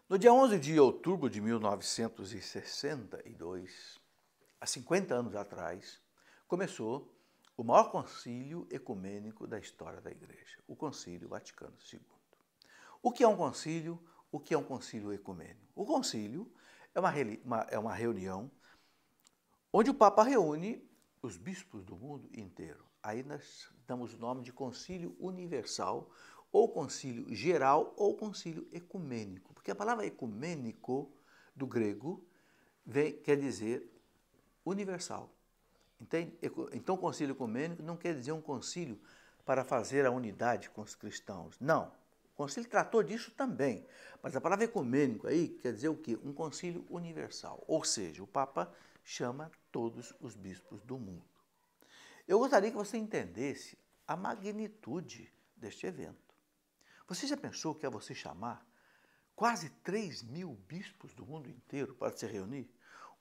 No dia 11 de outubro de 1962, há 50 anos atrás, começou o maior concílio ecumênico da história da Igreja, o Concílio Vaticano II. O que é um concílio? O que é um concílio ecumênico? O concílio é uma reunião onde o Papa reúne os bispos do mundo inteiro. Aí nós damos o nome de concílio universal, ou concílio geral, ou concílio ecumênico. Porque a palavra ecumênico, do grego, quer dizer universal. Entende? Então, concílio ecumênico não quer dizer um concílio para fazer a unidade com os cristãos. Não. O concílio tratou disso também. Mas a palavra ecumênico aí quer dizer o quê? Um concílio universal. Ou seja, o Papa chama todos os bispos do mundo. Eu gostaria que você entendesse a magnitude deste evento. Você já pensou que é você chamar quase 3.000 bispos do mundo inteiro para se reunir?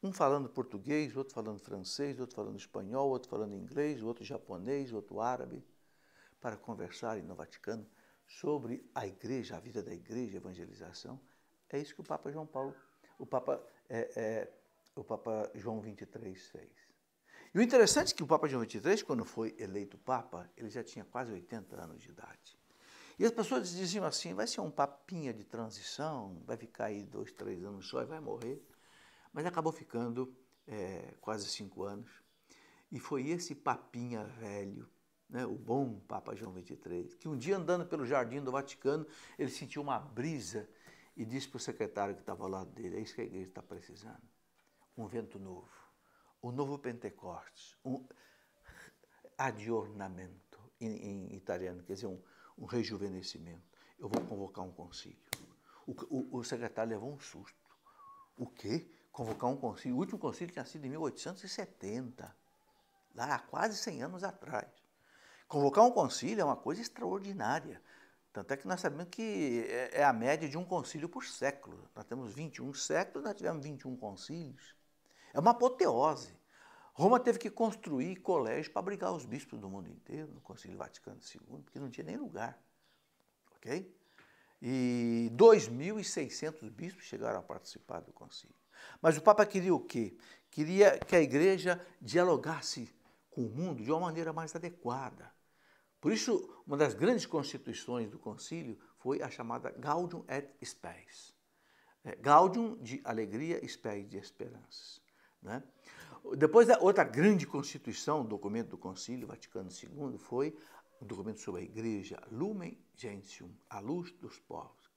Um falando português, outro falando francês, outro falando espanhol, outro falando inglês, outro japonês, outro árabe, para conversarem no Vaticano sobre a igreja, a vida da igreja, a evangelização. É isso que o Papa João Paulo, o Papa João XXIII fez. E o interessante é que o Papa João XXIII, quando foi eleito Papa, ele já tinha quase 80 anos de idade. E as pessoas diziam assim, vai ser um papinha de transição, vai ficar aí 2, 3 anos só e vai morrer. Mas acabou ficando quase 5 anos. E foi esse papinha velho, né, o bom Papa João XXIII, que um dia andando pelo jardim do Vaticano, ele sentiu uma brisa e disse para o secretário que estava ao lado dele, é isso que a igreja está precisando, um vento novo, um novo Pentecostes, um aggiornamento em italiano, quer dizer, um rejuvenescimento. Eu vou convocar um concílio. O secretário levou um susto. O quê? Convocar um concílio? O último concílio tinha sido em 1870, lá há quase 100 anos atrás. Convocar um concílio é uma coisa extraordinária. Tanto é que nós sabemos que é a média de um concílio por século. Nós temos 21 séculos, nós tivemos 21 concílios. É uma apoteose. Roma teve que construir colégios para abrigar os bispos do mundo inteiro, no Concílio Vaticano II, porque não tinha nem lugar. Ok? E 2.600 bispos chegaram a participar do concílio. Mas o Papa queria o quê? Queria que a igreja dialogasse com o mundo de uma maneira mais adequada. Por isso, uma das grandes constituições do concílio foi a chamada Gaudium et Spes. Gaudium de alegria, Spes de esperanças. Né? Depois, a outra grande constituição, documento do Concílio Vaticano II, foi o documento sobre a igreja, Lumen Gentium, a luz dos povos.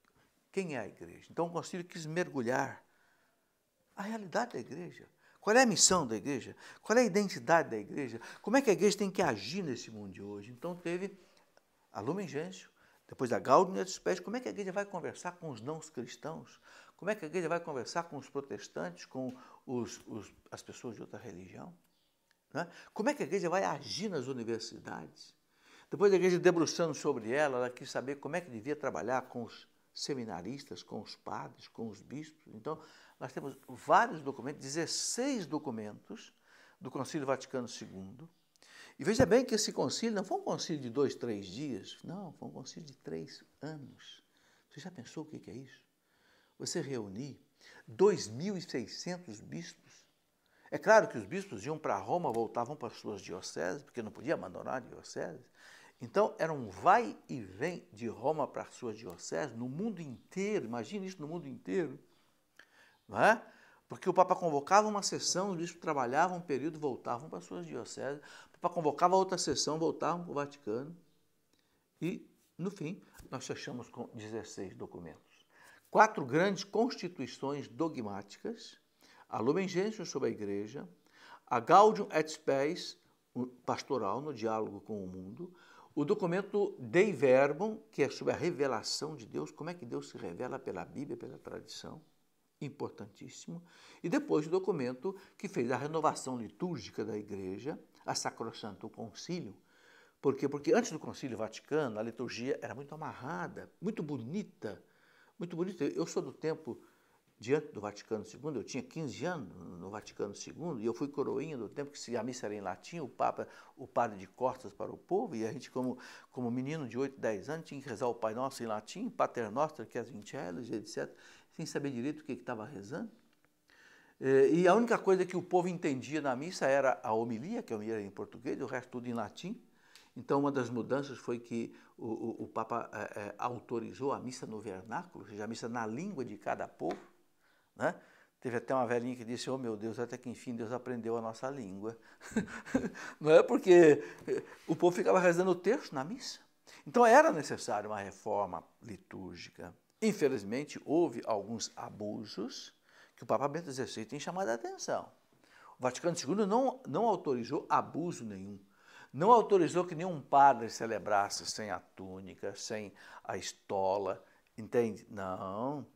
Quem é a igreja? Então, o concílio quis mergulhar a realidade da igreja. Qual é a missão da igreja? Qual é a identidade da igreja? Como é que a igreja tem que agir nesse mundo de hoje? Então, teve a Lumen Gentium, depois da Gaudium et Spes, como é que a igreja vai conversar com os não cristãos? Como é que a igreja vai conversar com os protestantes, com as pessoas de outra religião? Né? Como é que a igreja vai agir nas universidades? Depois da igreja debruçando sobre ela quis saber como é que devia trabalhar com os seminaristas, com os padres, com os bispos. Então, nós temos vários documentos, 16 documentos do Concílio Vaticano II. E veja bem que esse concílio não foi um concílio de 2, 3 dias, não, foi um concílio de 3 anos. Você já pensou o que é isso? Você reunir 2.600 bispos. É claro que os bispos iam para Roma, voltavam para as suas dioceses, porque não podia abandonar a diocese. Então, era um vai e vem de Roma para as suas dioceses, no mundo inteiro, imagine isso no mundo inteiro. Não é? Porque o Papa convocava uma sessão, os bispos trabalhavam um período, voltavam para as suas dioceses, o Papa convocava outra sessão, voltavam para o Vaticano. E, no fim, nós fechamos com 16 documentos. 4 grandes constituições dogmáticas, a Lumen Gentium sobre a Igreja, a Gaudium et Spes, pastoral, no diálogo com o mundo, o documento Dei Verbum, que é sobre a revelação de Deus, como é que Deus se revela pela Bíblia, pela tradição, importantíssimo, e depois o documento que fez a renovação litúrgica da Igreja, a Sacrosanto Concilium. Por quê? Porque antes do Concílio Vaticano, a liturgia era muito amarrada, muito bonita, muito bonita. Eu sou do tempo diante do Vaticano II, eu tinha 15 anos no Vaticano II, e eu fui coroinha do tempo que a missa era em latim, o padre de costas para o povo, e a gente, como menino de 8, 10 anos, tinha que rezar o Pai Nosso em latim, Pater Noster, que as vincelas, etc., sem saber direito o que estava rezando. E a única coisa que o povo entendia na missa era a homilia, que a homilia era em português, o resto tudo em latim. Então, uma das mudanças foi que o Papa autorizou a missa no vernáculo, ou seja, a missa na língua de cada povo. Né? Teve até uma velhinha que disse, oh meu Deus, até que enfim Deus aprendeu a nossa língua. Não é porque o povo ficava rezando o terço na missa. Então era necessário uma reforma litúrgica. Infelizmente, houve alguns abusos que o Papa Bento XVI tem chamado a atenção. O Vaticano II não autorizou abuso nenhum. Não autorizou que nenhum padre celebrasse sem a túnica, sem a estola, entende? Não.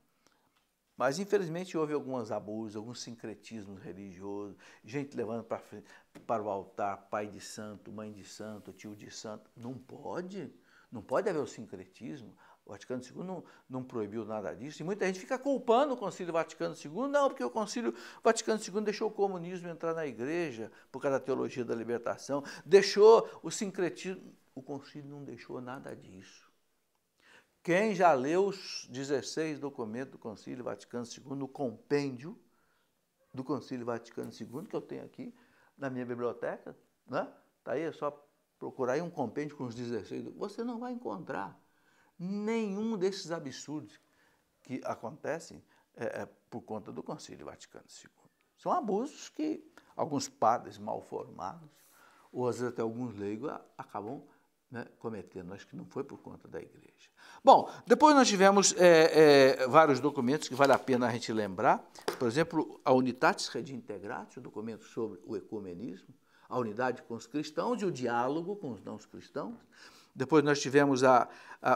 Mas, infelizmente, houve alguns abusos, alguns sincretismos religiosos, gente levando para o altar pai de santo, mãe de santo, tio de santo. Não pode haver o sincretismo. O Vaticano II não proibiu nada disso. E muita gente fica culpando o Concílio Vaticano II. Não, porque o Concílio Vaticano II deixou o comunismo entrar na igreja por causa da teologia da libertação, deixou o sincretismo. O Concílio não deixou nada disso. Quem já leu os 16 documentos do Concílio Vaticano II, no compêndio do Concílio Vaticano II, que eu tenho aqui na minha biblioteca, né? Tá aí, é só procurar aí um compêndio com os 16. Você não vai encontrar nenhum desses absurdos que acontecem por conta do Concílio Vaticano II. São abusos que alguns padres mal formados, ou às vezes até alguns leigos, acabam cometendo. Acho que não foi por conta da igreja. Bom, depois nós tivemos vários documentos que vale a pena a gente lembrar. Por exemplo, a Unitatis Redintegratio, o documento sobre o ecumenismo, a unidade com os cristãos e o diálogo com os não cristãos. Depois nós tivemos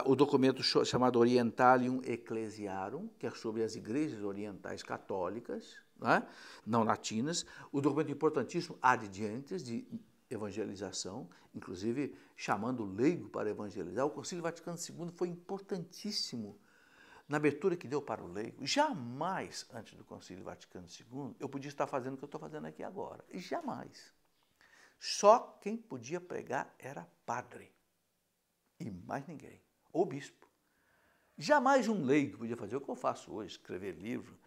o documento chamado Orientalium Ecclesiarum, que é sobre as igrejas orientais católicas, não latinas. O documento importantíssimo Ad Gentes, de evangelização, inclusive chamando o leigo para evangelizar. O Concílio Vaticano II foi importantíssimo na abertura que deu para o leigo. Jamais, antes do Concílio Vaticano II, eu podia estar fazendo o que eu estou fazendo aqui agora. Jamais. Só quem podia pregar era padre. E mais ninguém. Ou bispo. Jamais um leigo podia fazer o que eu faço hoje, escrever livro,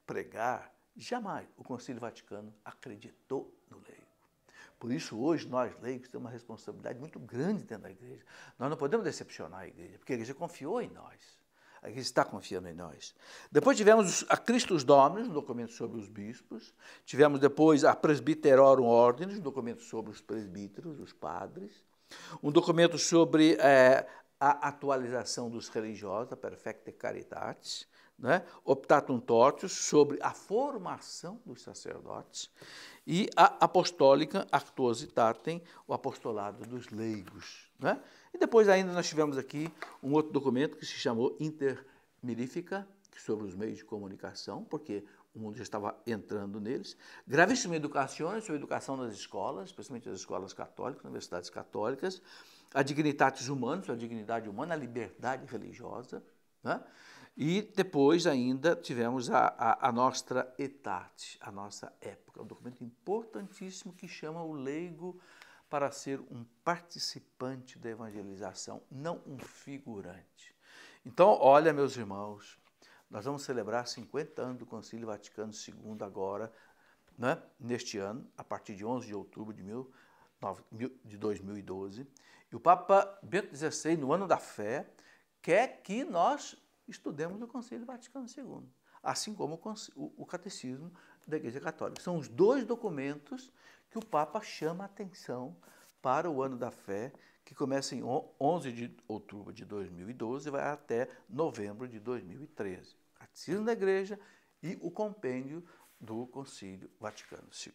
pregar. Jamais o Concílio Vaticano acreditou no leigo. Por isso, hoje, nós leigos temos uma responsabilidade muito grande dentro da igreja. Nós não podemos decepcionar a igreja, porque a igreja confiou em nós. A igreja está confiando em nós. Depois tivemos a Christus Dominus, um documento sobre os bispos. Tivemos depois a Presbyterorum Ordinis, um documento sobre os presbíteros, os padres. Um documento sobre a atualização dos religiosos, a Perfecta Caritatis. Optatum Tortius, sobre a formação dos sacerdotes. E a Apostólica Actuositatem, o apostolado dos leigos. E depois ainda nós tivemos aqui um outro documento que se chamou Inter Mirifica, sobre os meios de comunicação, porque o mundo já estava entrando neles. Gravissima Educazione, sobre educação nas escolas, especialmente as escolas católicas, universidades católicas. A Dignitatis Humanis, a dignidade humana, a liberdade religiosa. E depois ainda tivemos a Nostra Aetate, a nossa época, um documento importantíssimo que chama o leigo para ser um participante da evangelização, não um figurante. Então, olha, meus irmãos, nós vamos celebrar 50 anos do Concílio Vaticano II agora, neste ano, a partir de 11 de outubro de 2012. E o Papa Bento XVI, no ano da fé, quer que nós estudemos o Concílio Vaticano II, assim como o Catecismo da Igreja Católica. São os dois documentos que o Papa chama a atenção para o ano da fé, que começa em 11 de outubro de 2012 e vai até novembro de 2013. O Catecismo da Igreja e o compêndio do Concílio Vaticano II.